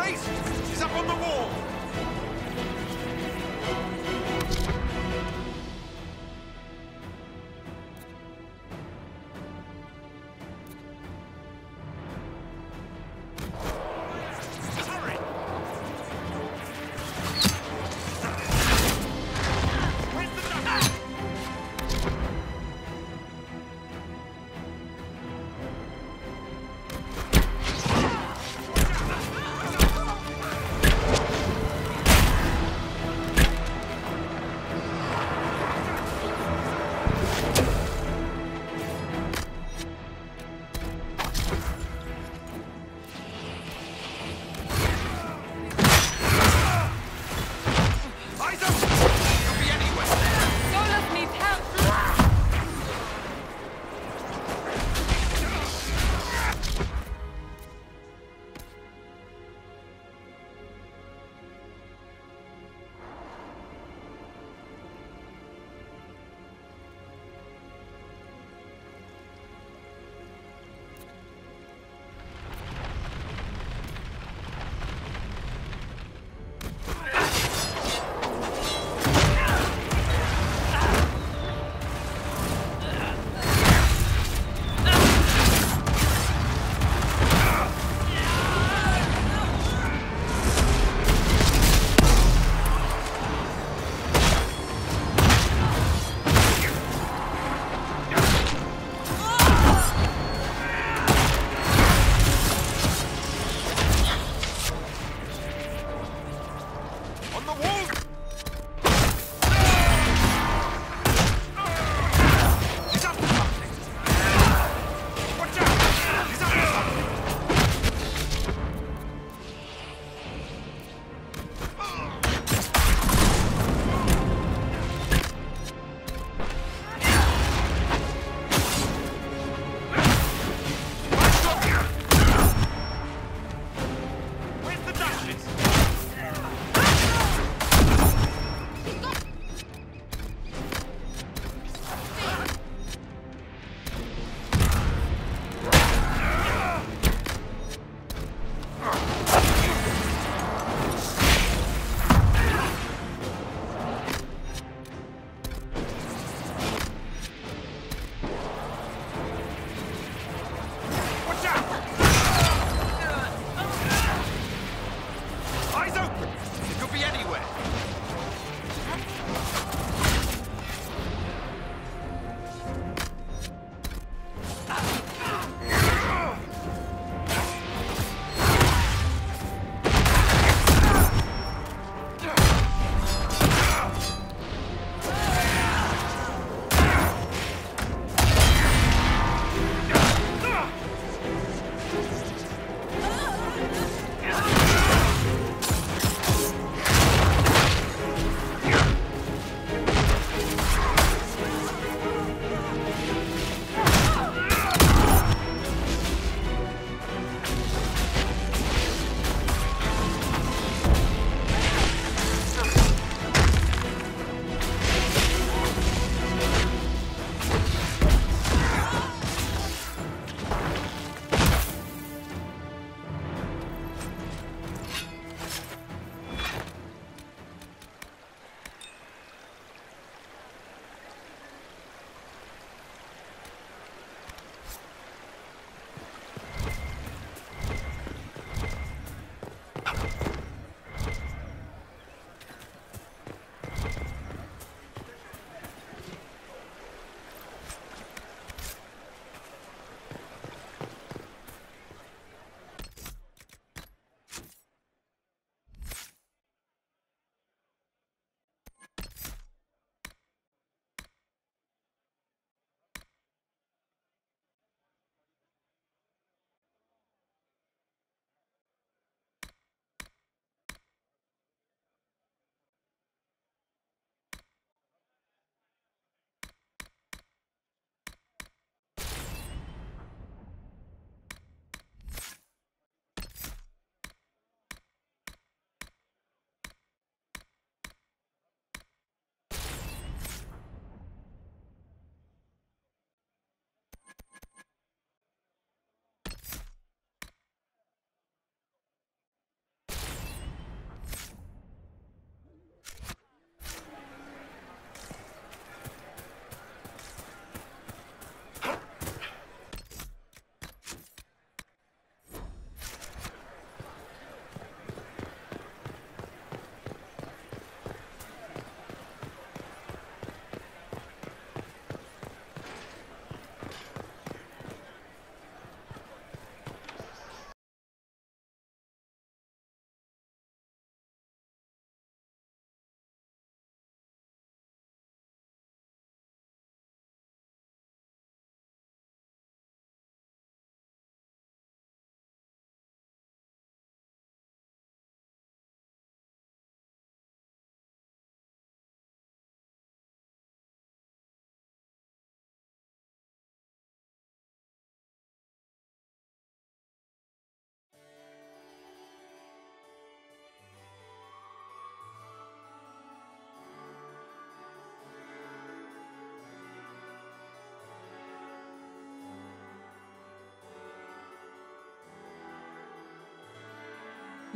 Haste! She's up on the wall!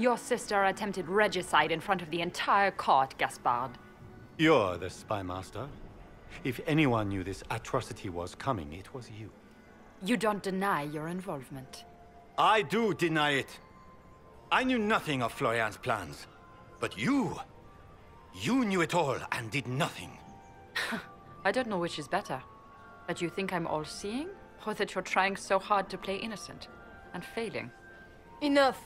Your sister attempted regicide in front of the entire court, Gaspard. You're the spy master. If anyone knew this atrocity was coming, it was you. You don't deny your involvement. I do deny it. I knew nothing of Florianne's plans. But you knew it all and did nothing. I don't know which is better. That you think I'm all-seeing, or that you're trying so hard to play innocent and failing. Enough.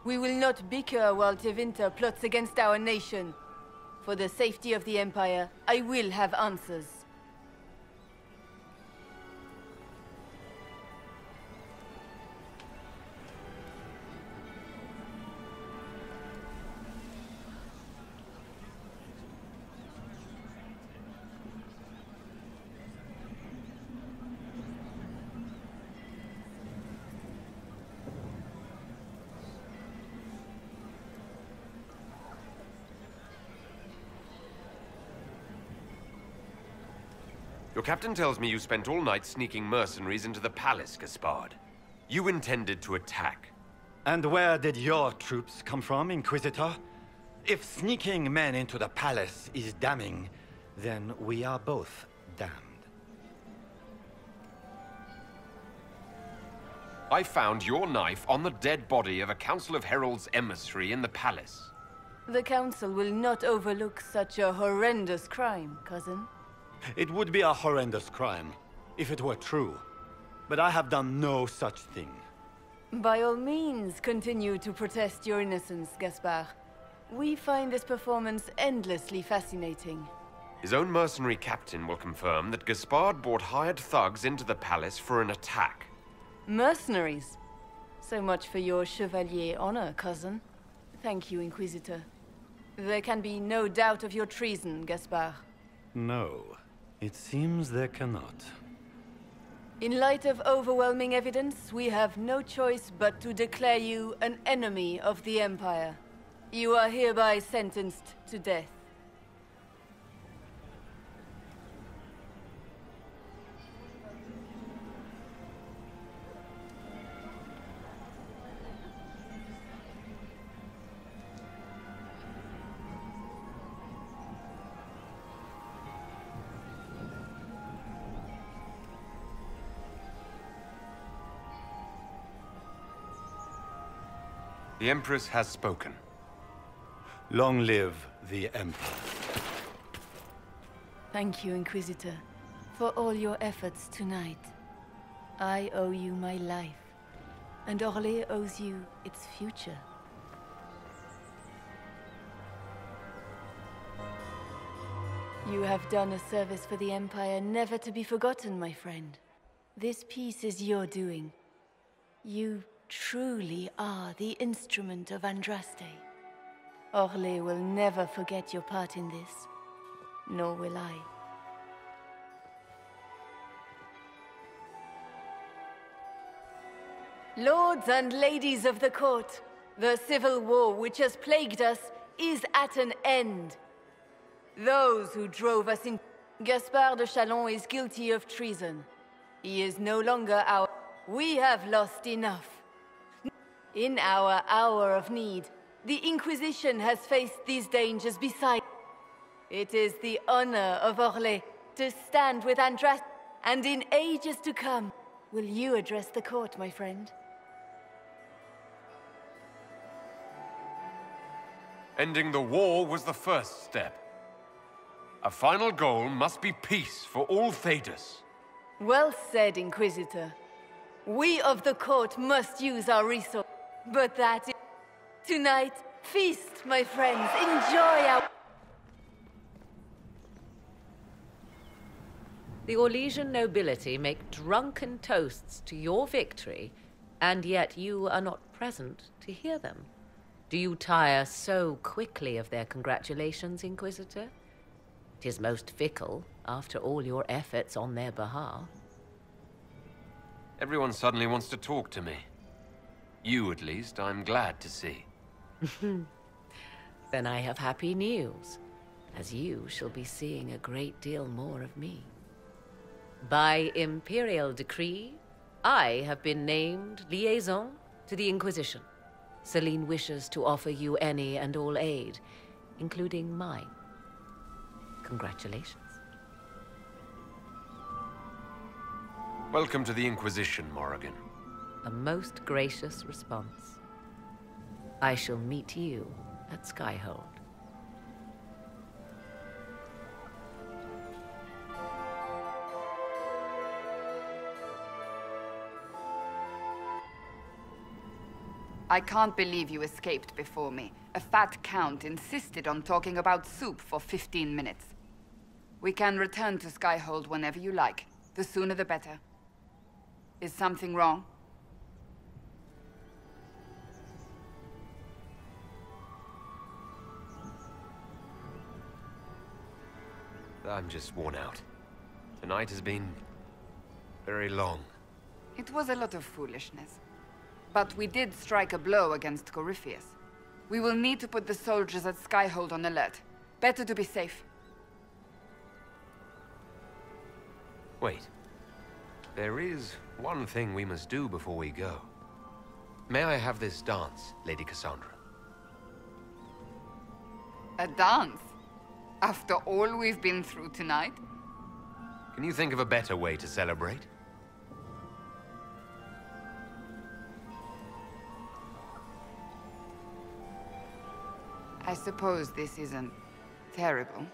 We will not bicker while Tevinter plots against our nation. For the safety of the Empire, I will have answers. Your captain tells me you spent all night sneaking mercenaries into the palace, Gaspard. You intended to attack. And where did your troops come from, Inquisitor? If sneaking men into the palace is damning, then we are both damned. I found your knife on the dead body of a Council of Heralds emissary in the palace. The Council will not overlook such a horrendous crime, cousin. It would be a horrendous crime, if it were true. But I have done no such thing. By all means, continue to protest your innocence, Gaspard. We find this performance endlessly fascinating. His own mercenary captain will confirm that Gaspard brought hired thugs into the palace for an attack. Mercenaries? So much for your chevalier honor, cousin. Thank you, Inquisitor. There can be no doubt of your treason, Gaspard. No. It seems there cannot. In light of overwhelming evidence, we have no choice but to declare you an enemy of the Empire. You are hereby sentenced to death. The Empress has spoken. Long live the Empire. Thank you, Inquisitor, for all your efforts tonight. I owe you my life, and Orlais owes you its future. You have done a service for the Empire never to be forgotten, my friend. This piece is your doing. You truly are the instrument of Andraste. Orlais will never forget your part in this, nor will I. Lords and ladies of the court, the civil war which has plagued us is at an end. Those who drove us in... Gaspard de Chalon is guilty of treason. He is no longer our... We have lost enough. In our hour of need, the Inquisition has faced these dangers beside... It is the honor of Orlais to stand with Andraste, and in ages to come, will you address the court, my friend? Ending the war was the first step. A final goal must be peace for all Thedas. Well said, Inquisitor. We of the court must use our resources. But that is... Tonight, feast, my friends. Enjoy our... The Orlesian nobility make drunken toasts to your victory, and yet you are not present to hear them. Do you tire so quickly of their congratulations, Inquisitor? 'Tis most fickle, after all your efforts on their behalf. Everyone suddenly wants to talk to me. You, at least, I'm glad to see. Then I have happy news, as you shall be seeing a great deal more of me. By imperial decree, I have been named liaison to the Inquisition. Celine wishes to offer you any and all aid, including mine. Congratulations. Welcome to the Inquisition, Morrigan. A most gracious response. I shall meet you at Skyhold. I can't believe you escaped before me. A fat count insisted on talking about soup for 15 minutes. We can return to Skyhold whenever you like. The sooner the better. Is something wrong? I'm just worn out. Tonight has been very long. It was a lot of foolishness. But we did strike a blow against Corypheus. We will need to put the soldiers at Skyhold on alert. Better to be safe. Wait. There is one thing we must do before we go. May I have this dance, Lady Cassandra? A dance? After all we've been through tonight? Can you think of a better way to celebrate? I suppose this isn't terrible.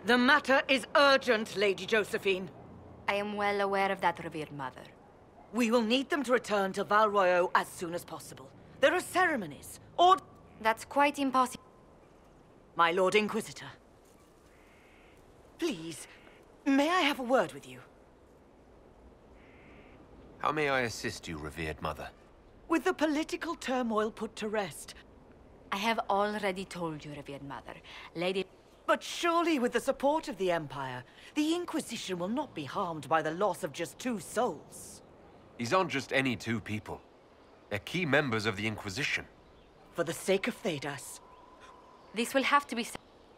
The matter is urgent, Lady Josephine. I am well aware of that, revered mother. We will need them to return to Val Royeaux as soon as possible. There are ceremonies. That's quite impossible. My Lord Inquisitor. Please, may I have a word with you? How may I assist you, revered mother? With the political turmoil put to rest. I have already told you, revered mother. Lady... But surely with the support of the Empire, the Inquisition will not be harmed by the loss of just 2 souls. These aren't just any 2 people. They're key members of the Inquisition. For the sake of Thedas. This will have to be...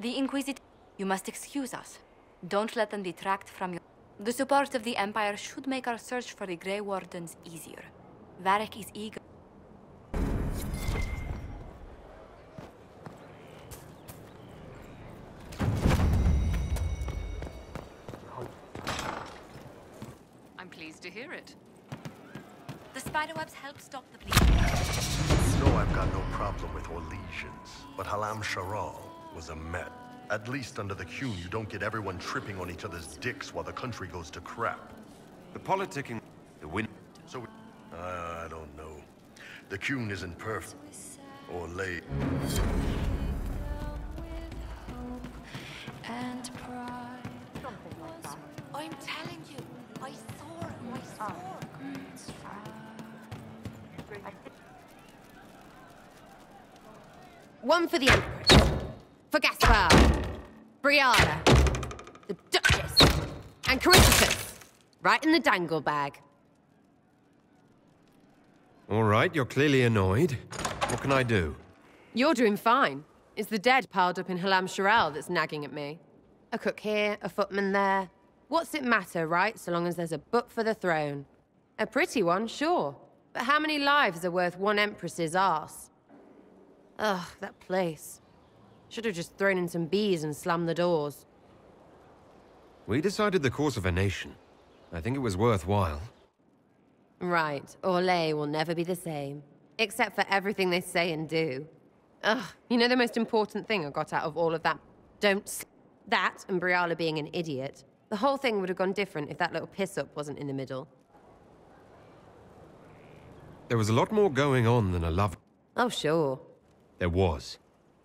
The Inquisitor... You must excuse us. Don't let them detract from you. The support of the Empire should make our search for the Grey Wardens easier. Varric is eager... I'm pleased to hear it. The spiderwebs help stop the bleeding. No, I've got no problem with Orlesians, but Halam Sharal was a Met. At least under the Qun, you don't get everyone tripping on each other's dicks while the country goes to crap. The politicking... The win... So, I don't know. The Qun isn't perfect. Or late. I'm telling you, I saw her. One for the Empress, for Gaspard, Brianna, the Duchess, and Corypheus. Right in the dangle bag. All right, you're clearly annoyed. What can I do? You're doing fine. It's the dead piled up in Halam Sharal that's nagging at me. A cook here, a footman there. What's it matter, right, so long as there's a butt for the throne? A pretty one, sure. But how many lives are worth one Empress's arse? Ugh, that place. Should have just thrown in some bees and slammed the doors. We decided the course of a nation. I think it was worthwhile. Right. Orlais will never be the same. Except for everything they say and do. Ugh, you know the most important thing I got out of all of that? That and Briala being an idiot. The whole thing would have gone different if that little piss-up wasn't in the middle. There was a lot more going on than a love... Oh, sure. There was.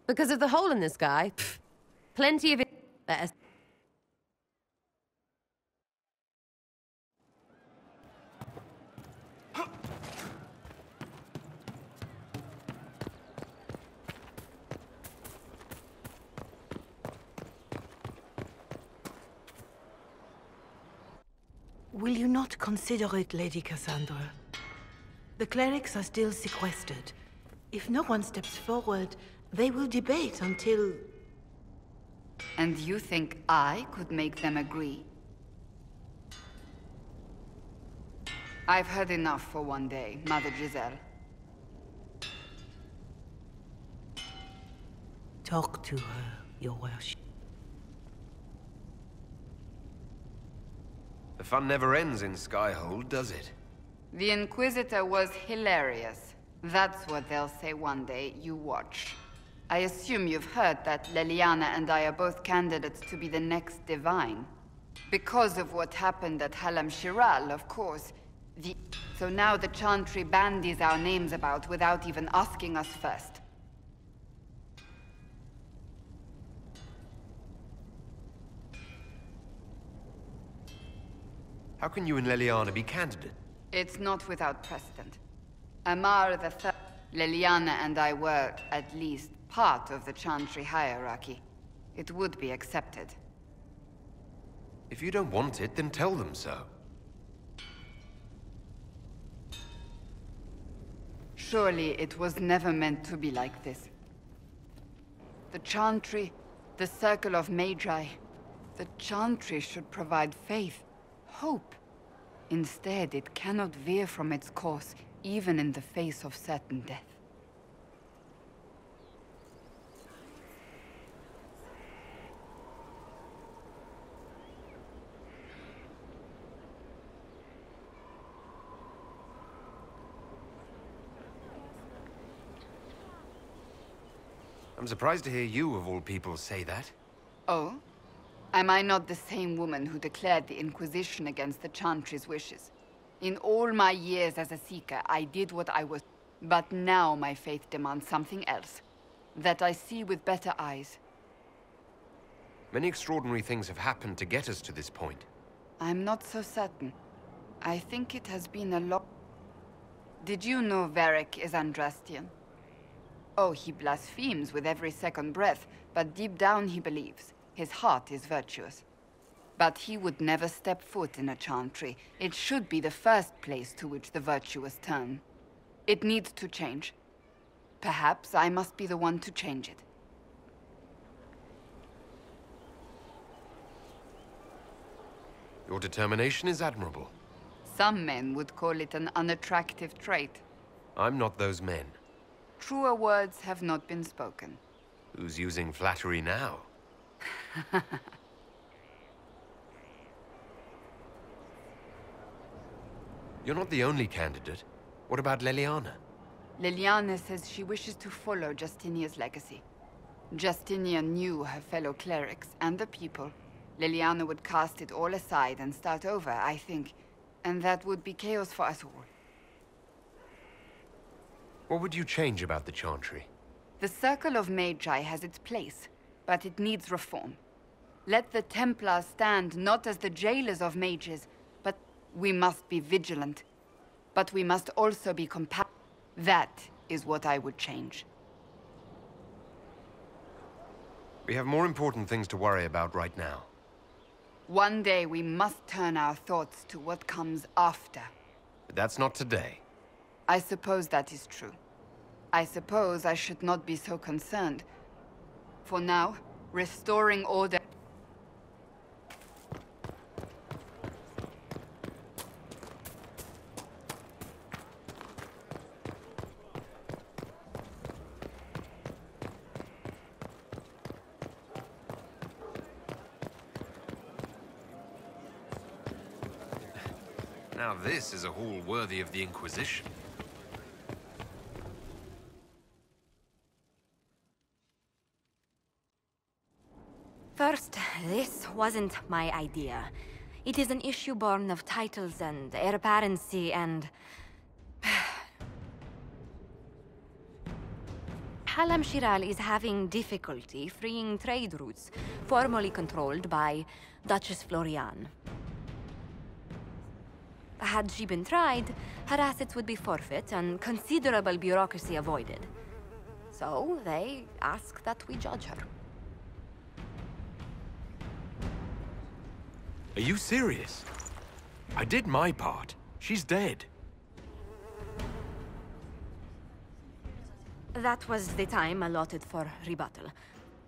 Because of the hole in the sky? Pfft. Plenty of it. Better. Will you not consider it, Lady Cassandra? The clerics are still sequestered. If no one steps forward, they will debate until... And you think I could make them agree? I've heard enough for one day, Mother Giselle. Talk to her, Your Worship. The fun never ends in Skyhold, does it? The Inquisitor was hilarious. That's what they'll say one day. You watch. I assume you've heard that Leliana and I are both candidates to be the next Divine. Because of what happened at Halam Shiral, of course. So now the Chantry bandies our names about without even asking us first. How can you and Leliana be candidate? It's not without precedent. Amar the Third, Leliana and I were, at least, part of the Chantry hierarchy. It would be accepted. If you don't want it, then tell them so. Surely it was never meant to be like this. The Chantry, the Circle of Magi, the Chantry should provide faith, hope. Instead, it cannot veer from its course, even in the face of certain death. I'm surprised to hear you, of all people, say that. Oh? Am I not the same woman who declared the Inquisition against the Chantry's wishes? In all my years as a Seeker, I did what I was... But now my faith demands something else. That I see with better eyes. Many extraordinary things have happened to get us to this point. I'm not so certain. I think it has been a lot... Did you know Varric is Andrastian? Oh, he blasphemes with every second breath, but deep down he believes. His heart is virtuous. But he would never step foot in a Chantry. It should be the first place to which the virtuous turn. It needs to change. Perhaps I must be the one to change it. Your determination is admirable. Some men would call it an unattractive trait. I'm not those men. Truer words have not been spoken. Who's using flattery now? You're not the only candidate. What about Leliana? Leliana says she wishes to follow Justinia's legacy. Justinia knew her fellow clerics and the people. Leliana would cast it all aside and start over, I think. And that would be chaos for us all. What would you change about the Chantry? The Circle of Magi has its place, but it needs reform. Let the Templars stand not as the jailers of mages, but we must be vigilant. But we must also be compassionate. That is what I would change. We have more important things to worry about right now. One day we must turn our thoughts to what comes after. But that's not today. I suppose that is true. I suppose I should not be so concerned. For now, restoring order... Now this is a hall worthy of the Inquisition. First, this wasn't my idea. It is an issue born of titles and heir apparency and... Halam Shiral is having difficulty freeing trade routes formerly controlled by Duchess Florianne. Had she been tried, her assets would be forfeit and considerable bureaucracy avoided. So they ask that we judge her. Are you serious? I did my part. She's dead. That was the time allotted for rebuttal.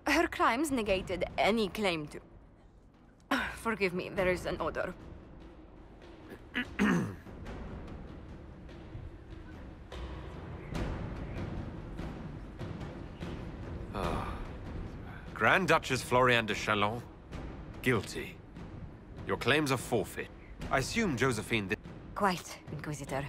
Her crimes negated any claim to... Forgive me, there is an odor. Grand Duchess Florianne de Chalon, guilty. Your claims are forfeit. I assume Josephine... Quite, Inquisitor.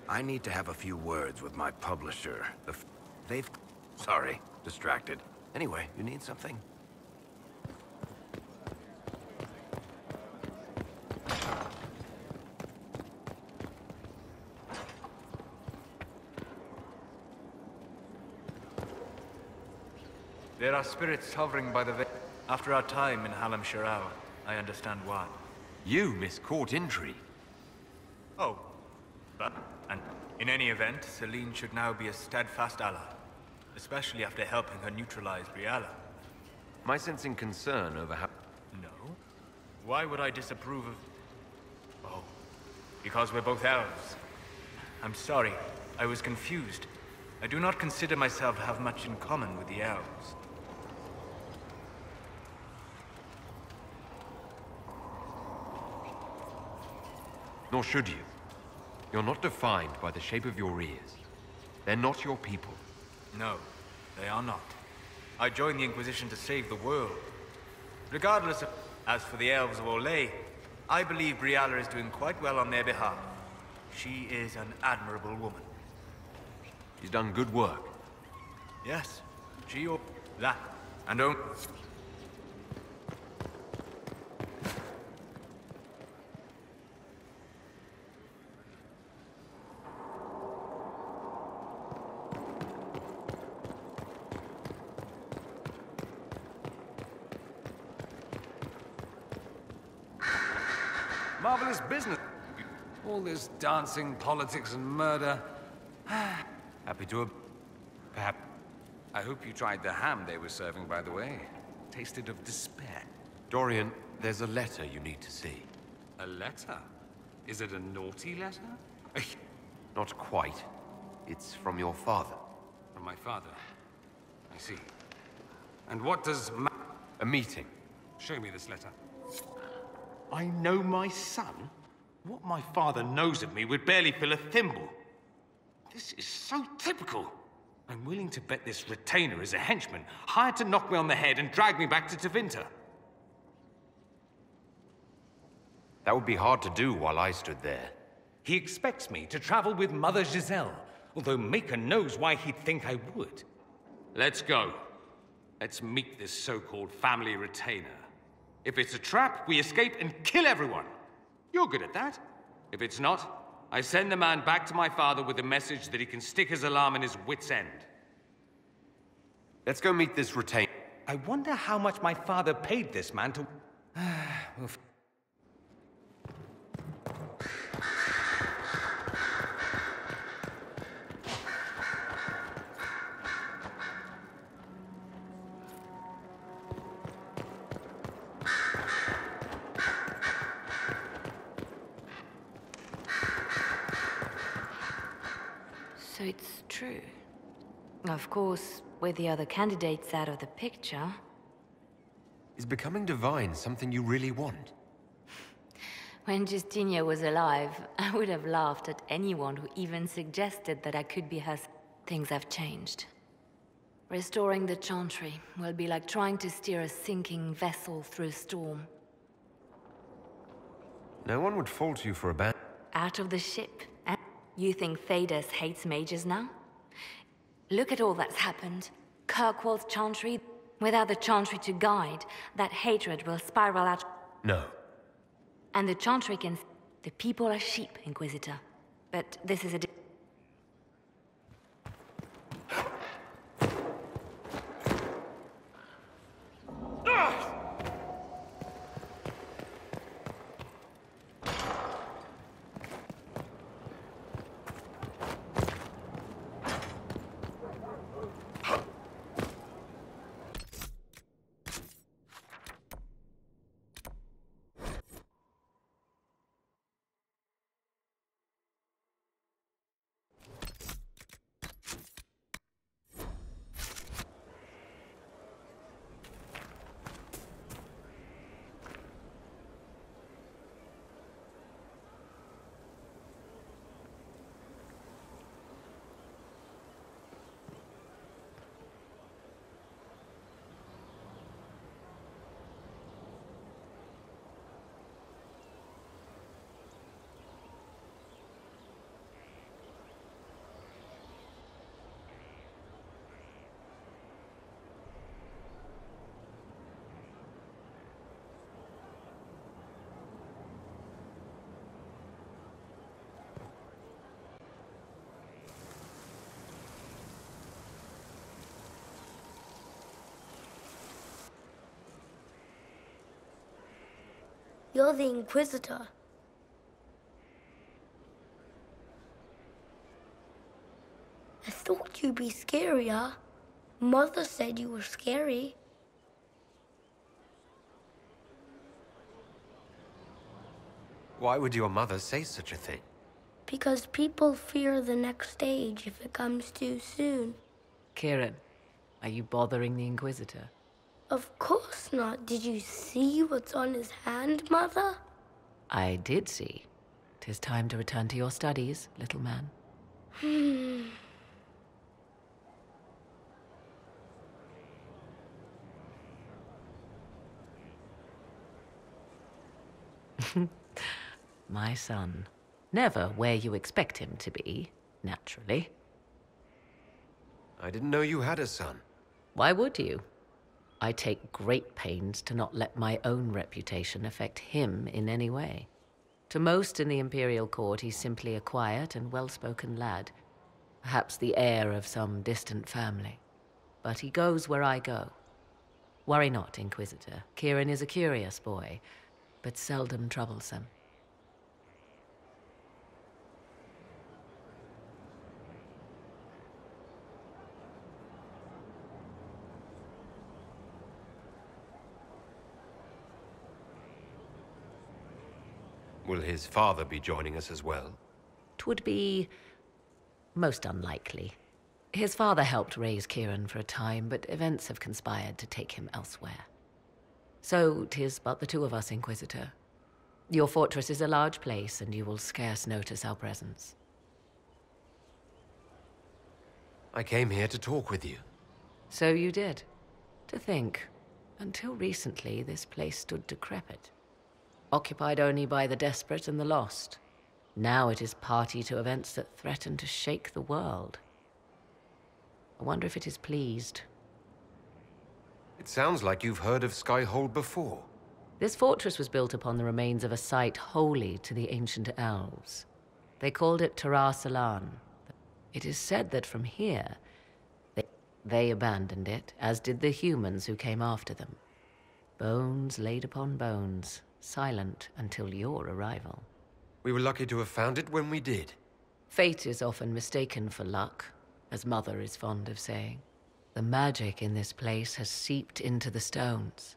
I need to have a few words with my publisher. They've... Sorry, distracted. Anyway, you need something? There are spirits hovering by the veil. After our time in Halam Shiral, I understand why. You miss court intrigue. Oh. But, and in any event, Celine should now be a steadfast ally. Especially after helping her neutralize Briala. My sensing concern over how... No? Why would I disapprove of... Oh. Because we're both elves. I'm sorry. I was confused. I do not consider myself to have much in common with the elves. Nor should you. You're not defined by the shape of your ears. They're not your people. No, they are not. I joined the Inquisition to save the world. Regardless of... As for the elves of Orlais, I believe Briala is doing quite well on their behalf. She is an admirable woman. She's done good work. Yes, she or... that. And don't... Marvelous business. All this dancing, politics, and murder. Happy to have... Perhaps... I hope you tried the ham they were serving, by the way. Tasted of despair. Dorian, there's a letter you need to see. A letter? Is it a naughty letter? Not quite. It's from your father. From my father? I see. And what does a meeting. Show me this letter. I know my son? What my father knows of me would barely fill a thimble. This is so typical. I'm willing to bet this retainer is a henchman, hired to knock me on the head and drag me back to Tevinter. That would be hard to do while I stood there. He expects me to travel with Mother Giselle, although Maker knows why he'd think I would. Let's go. Let's meet this so-called family retainer. If it's a trap, we escape and kill everyone. You're good at that. If it's not, I send the man back to my father with a message that he can stick his alarm in his wit's end. Let's go meet this retainer. I wonder how much my father paid this man to... So it's true. Of course, with the other candidates out of the picture, Is becoming divine something you really want? When Justinia was alive, I would have laughed at anyone who even suggested that I could be her. Things have changed. Restoring the Chantry will be like trying to steer a sinking vessel through a storm. No one would fault you for Out of the ship. You think Thedas hates mages now? Look at all that's happened. Kirkwall's Chantry. Without the Chantry to guide, that hatred will spiral out. No. And the Chantry can... The people are sheep, Inquisitor. But this is a... You're the Inquisitor. I thought you'd be scarier. Mother said you were scary. Why would your mother say such a thing? Because people fear the next stage if it comes too soon. Kieran, are you bothering the Inquisitor? Of course not. Did you see what's on his hand, Mother? I did see. 'Tis time to return to your studies, little man. My son. Never where you expect him to be, naturally. I didn't know you had a son. Why would you? I take great pains to not let my own reputation affect him in any way. To most in the Imperial Court, he's simply a quiet and well-spoken lad. Perhaps the heir of some distant family. But he goes where I go. Worry not, Inquisitor. Kieran is a curious boy, but seldom troublesome. Will his father be joining us as well? 'Twould be most unlikely. His father helped raise Kieran for a time, but events have conspired to take him elsewhere. So 'tis but the two of us, Inquisitor. Your fortress is a large place, and you will scarce notice our presence. I came here to talk with you. So you did. To think, until recently this place stood decrepit. Occupied only by the desperate and the lost. Now it is party to events that threaten to shake the world. I wonder if it is pleased. It sounds like you've heard of Skyhold before. This fortress was built upon the remains of a site holy to the ancient elves. They called it Tarar Salan. It is said that from here, they abandoned it, as did the humans who came after them. Bones laid upon bones. Silent until your arrival. We were lucky to have found it when we did. Fate is often mistaken for luck, as Mother is fond of saying. The magic in this place has seeped into the stones,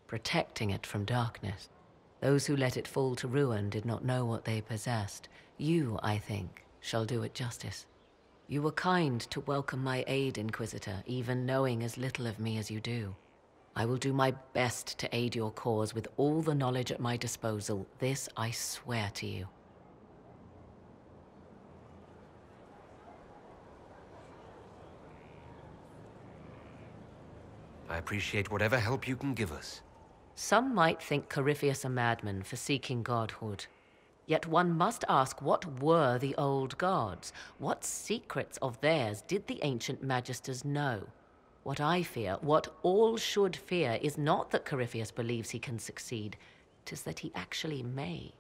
protecting it from darkness. Those who let it fall to ruin did not know what they possessed. You, I think, shall do it justice. You were kind to welcome my aid, Inquisitor, even knowing as little of me as you do. I will do my best to aid your cause with all the knowledge at my disposal. This I swear to you. I appreciate whatever help you can give us. Some might think Corypheus a madman for seeking godhood. Yet one must ask, what were the old gods? What secrets of theirs did the ancient magisters know? What I fear, what all should fear, is not that Corypheus believes he can succeed. 'Tis that he actually may.